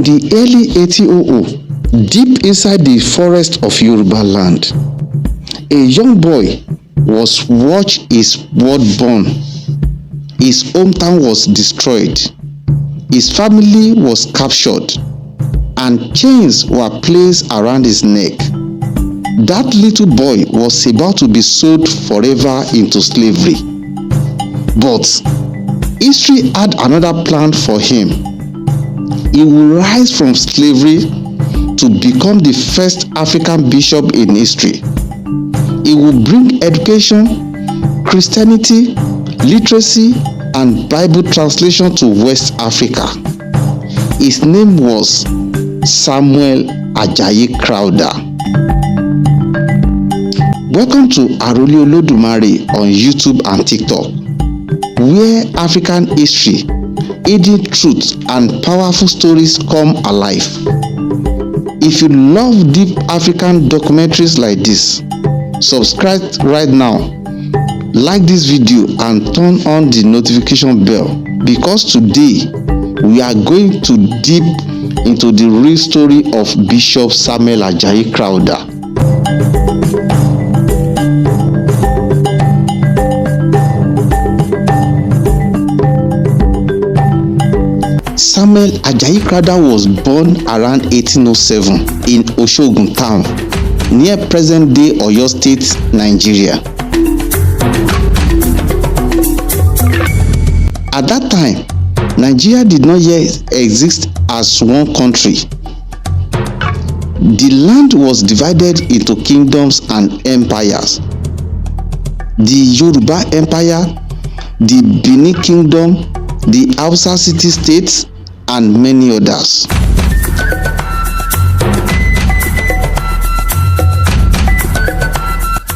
In the early 1800, deep inside the forest of Yoruba land, a young boy was watched his world born. His hometown was destroyed. His family was captured, and chains were placed around his neck. That little boy was about to be sold forever into slavery. But history had another plan for him. He will rise from slavery to become the first African bishop in history. He will bring education, Christianity, literacy, and Bible translation to West Africa. His name was Samuel Ajayi Crowther. Welcome to Arole Olodumare on YouTube and TikTok, where African history, hidden truths, and powerful stories come alive. If you love deep African documentaries like this, subscribe right now, like this video, and turn on the notification bell, because today we are going to deep into the real story of Bishop Samuel Ajayi Crowther. Samuel Ajayi Crowther was born around 1807 in Oshogun town, near present-day Oyo State, Nigeria. At that time, Nigeria did not yet exist as one country. The land was divided into kingdoms and empires. The Yoruba Empire, the Benin Kingdom, the Hausa city-states, and many others.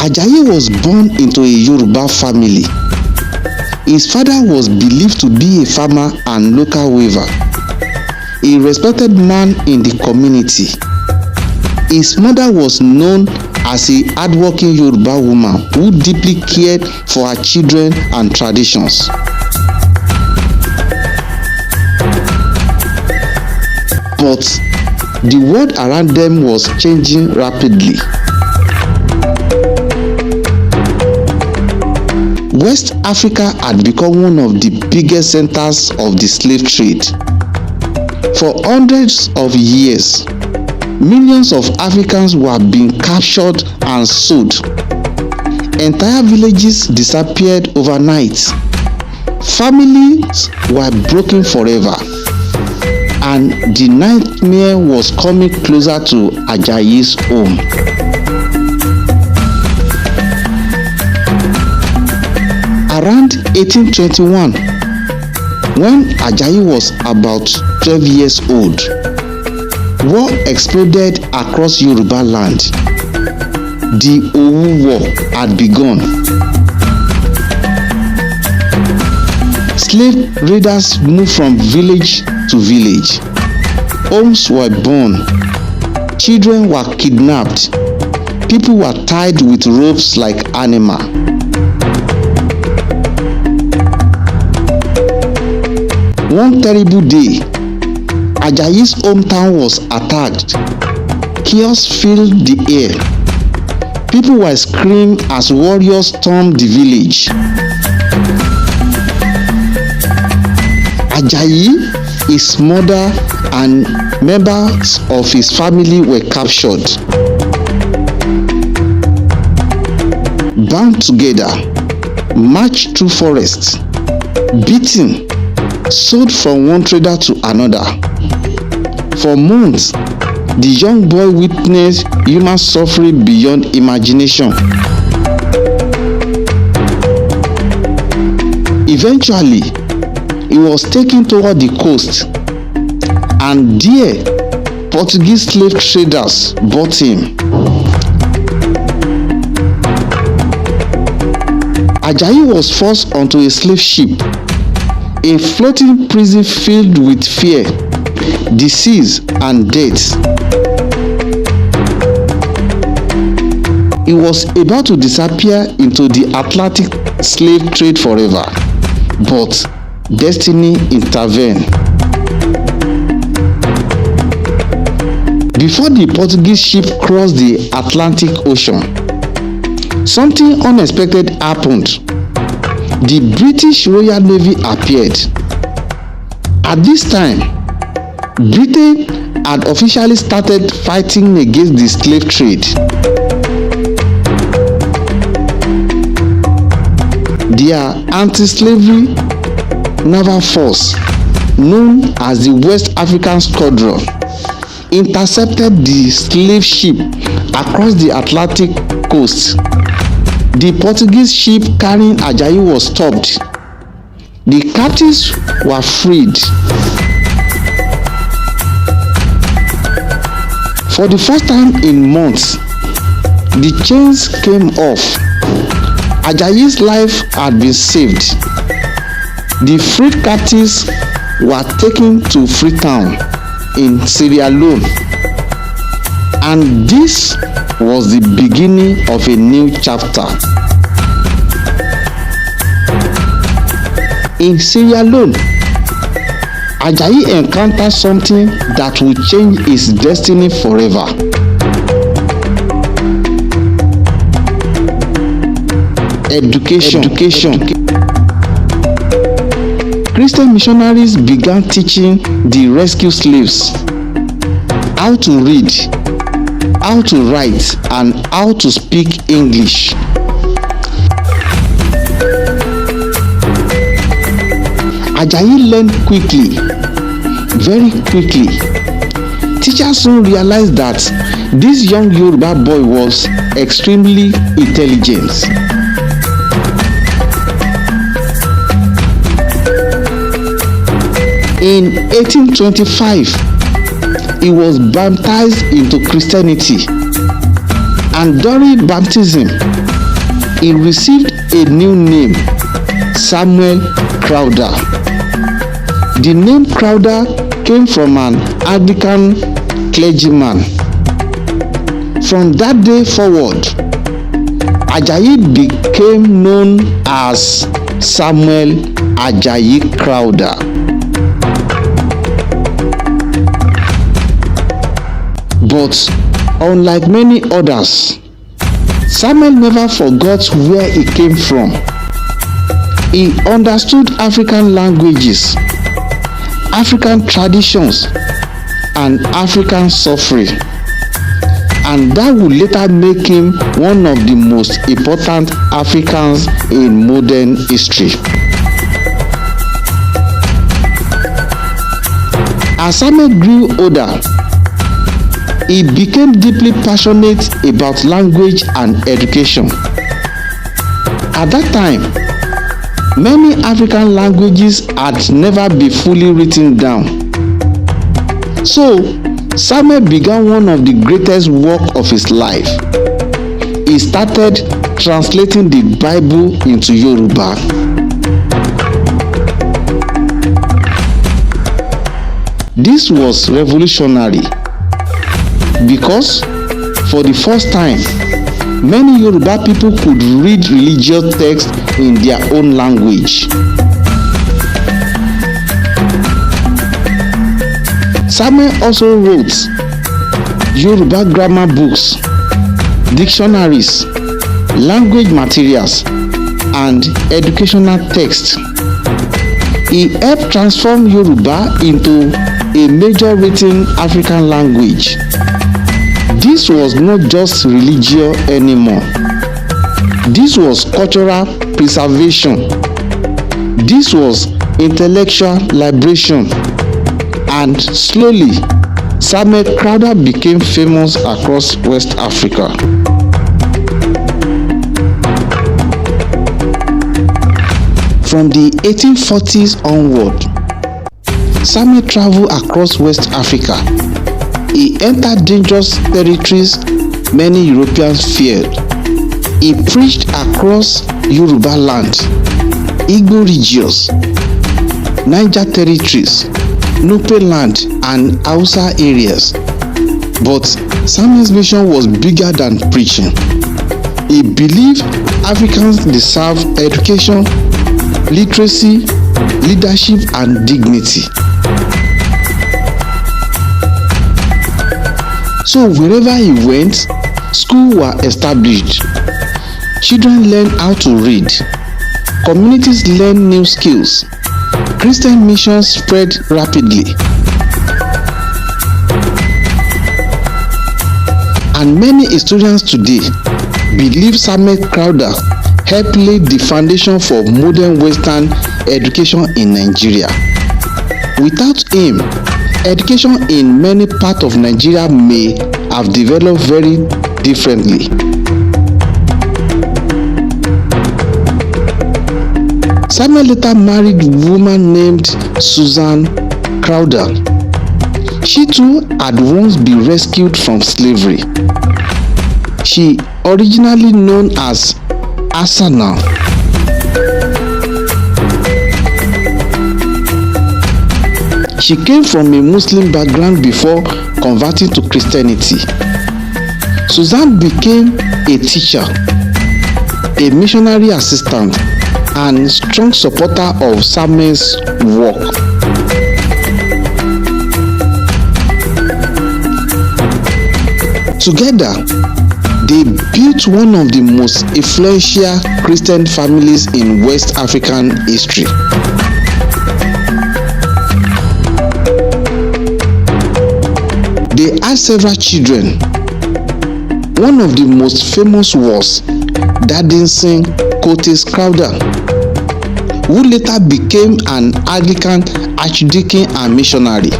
Ajayi was born into a Yoruba family. His father was believed to be a farmer and local weaver, a respected man in the community. His mother was known as a hardworking Yoruba woman who deeply cared for her children and traditions. But the world around them was changing rapidly. West Africa had become one of the biggest centers of the slave trade. For hundreds of years, millions of Africans were being captured and sold. Entire villages disappeared overnight. Families were broken forever. And the nightmare was coming closer to Ajayi's home. Around 1821, when Ajayi was about 12 years old, war exploded across Yoruba land. The Owu War had begun. Slave raiders moved from village to village. Homes were burned. Children were kidnapped. People were tied with ropes like animals. One terrible day, Ajayi's hometown was attacked. Chaos filled the air. People were screaming as warriors stormed the village. Ajayi, his mother, and members of his family were captured. Bound together, marched through forests, beaten, sold from one trader to another. For months, the young boy witnessed human suffering beyond imagination. Eventually, he was taken toward the coast, and there, Portuguese slave traders bought him. Ajayi was forced onto a slave ship, a floating prison filled with fear, disease, and death. He was about to disappear into the Atlantic slave trade forever, but destiny intervened. Before the Portuguese ship crossed the Atlantic Ocean, something unexpected happened. The British Royal Navy appeared. At this time, Britain had officially started fighting against the slave trade. Their anti-slavery naval force, known as the West African Squadron, intercepted the slave ship across the Atlantic coast. The Portuguese ship carrying Ajayi was stopped. The captives were freed. For the first time in months, the chains came off. Ajayi's life had been saved. The freed captives were taken to Freetown in Sierra Leone, and this was the beginning of a new chapter. In Sierra Leone, Ajayi encountered something that would change his destiny forever. Education. Christian missionaries began teaching the rescued slaves how to read, how to write, and how to speak English. Ajayi learned quickly, very quickly. Teachers soon realized that this young Yoruba boy was extremely intelligent. In 1825, he was baptized into Christianity, and during baptism, he received a new name, Samuel Crowther. The name Crowther came from an Anglican clergyman. From that day forward, Ajayi became known as Samuel Ajayi Crowther. But unlike many others, Samuel never forgot where he came from. He understood African languages, African traditions, and African suffering, and that would later make him one of the most important Africans in modern history. As Samuel grew older, he became deeply passionate about language and education. At that time, many African languages had never been fully written down. So, Samuel began one of the greatest work of his life. He started translating the Bible into Yoruba. This was revolutionary because for the first time, many Yoruba people could read religious texts in their own language. Samuel also wrote Yoruba grammar books, dictionaries, language materials, and educational texts. He helped transform Yoruba into a major written African language. This was not just religion anymore. This was cultural preservation. This was intellectual liberation. And slowly, Samuel Crowther became famous across West Africa. From the 1840s onward, Samuel traveled across West Africa. He entered dangerous territories many Europeans feared. He preached across Yoruba land, Igbo regions, Niger territories, Nupe land, and Hausa areas. But Samuel's mission was bigger than preaching. He believed Africans deserve education, literacy, leadership, and dignity. So wherever he went, schools were established. Children learned how to read. Communities learned new skills. Christian missions spread rapidly. And many historians today believe Samuel Crowther helped lay the foundation for modern Western education in Nigeria. Without him, education in many parts of Nigeria may have developed very differently. Samuel later married a woman named Susan Crowther. She too had once been rescued from slavery. She, originally known as Asana, she came from a Muslim background before converting to Christianity. Susan became a teacher, a missionary assistant, and strong supporter of Samuel's work. Together, they built one of the most influential Christian families in West African history. They had several children. One of the most famous was Dadinson Coates Crowther, who later became an Anglican archdeacon and missionary.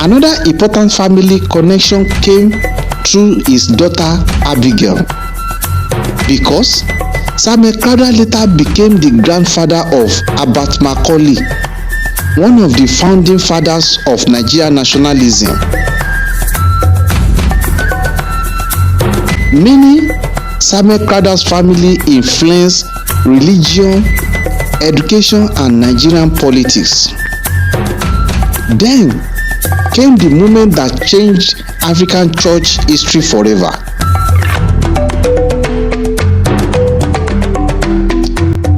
Another important family connection came through his daughter Abigail, because Samuel Crowther later became the grandfather of Abat Macaulay, one of the founding fathers of Nigerian nationalism. Many Samuel Crowther's family influenced religion, education, and Nigerian politics. Then came the moment that changed African church history forever.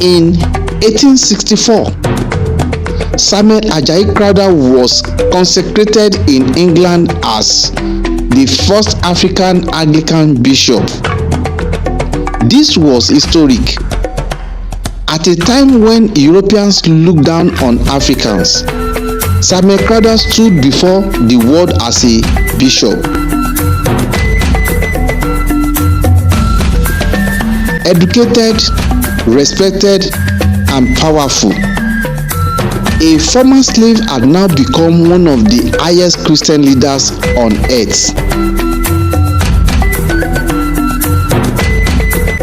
In 1864, Samuel Ajayi Crowther was consecrated in England as the first African Anglican bishop. This was historic. At a time when Europeans looked down on Africans, Samuel Crowther stood before the world as a bishop. Educated, respected, and powerful, a former slave had now become one of the highest Christian leaders on earth.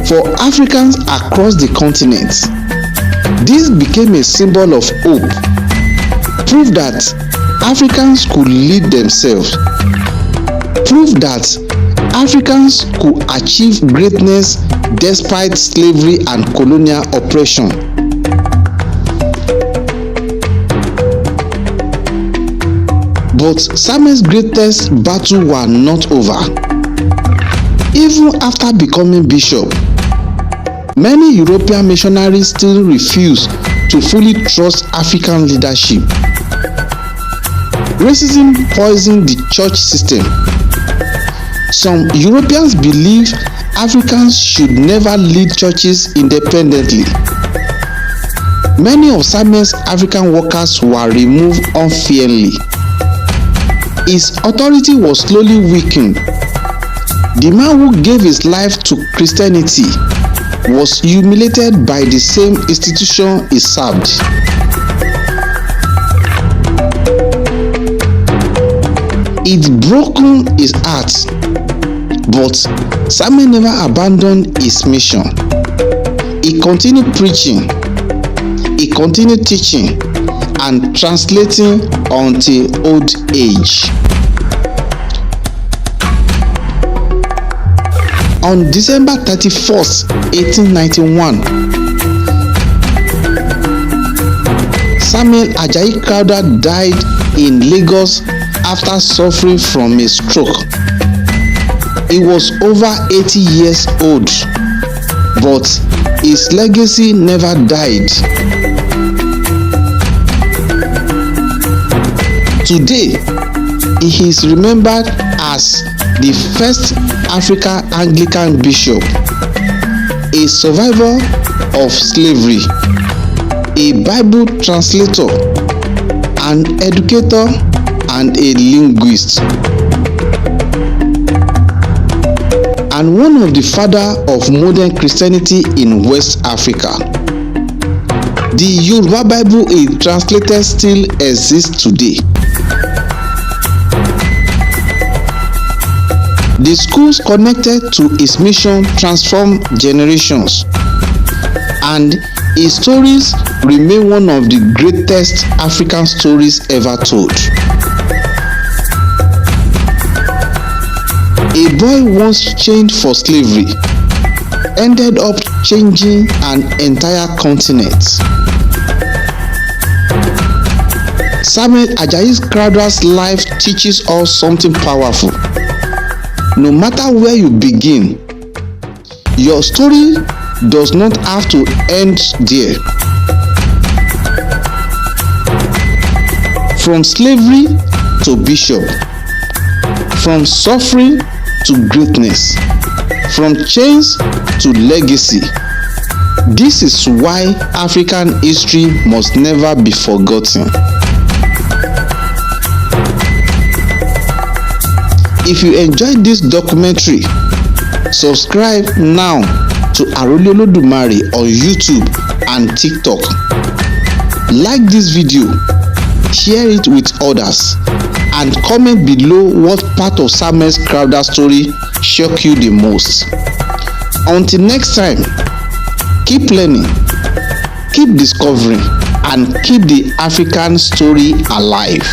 For Africans across the continent, this became a symbol of hope, proof that Africans could lead themselves, proof that Africans could achieve greatness despite slavery and colonial oppression. But Samuel's greatest battle were not over. Even after becoming bishop, many European missionaries still refused to fully trust African leadership. Racism poisoned the church system. Some Europeans believe Africans should never lead churches independently. Many of Samuel's African workers were removed unfairly. His authority was slowly weakened. The man who gave his life to Christianity was humiliated by the same institution he served. It broke his heart, but Samuel never abandoned his mission. He continued preaching, he continued teaching, and translating until old age. On December 31st, 1891, Samuel Ajayi Crowther died in Lagos after suffering from a stroke. He was over 80 years old, but his legacy never died. Today, he is remembered as the first African Anglican bishop, a survivor of slavery, a Bible translator, an educator, and a linguist, and one of the father of modern Christianity in West Africa. The Yoruba Bible he translated still exists today. The schools connected to his mission transformed generations, and his stories remain one of the greatest African stories ever told. A boy once chained for slavery ended up changing an entire continent. Samuel Ajayi Crowther's life teaches us something powerful. No matter where you begin, your story does not have to end there. From slavery to bishop, from suffering to greatness, from chains to legacy. This is why African history must never be forgotten. If you enjoyed this documentary, subscribe now to Arole Olodumare on YouTube and TikTok. Like this video, share it with others, and comment below what part of Samuel Crowther's story shocked you the most. Until next time, keep learning, keep discovering, and keep the African story alive.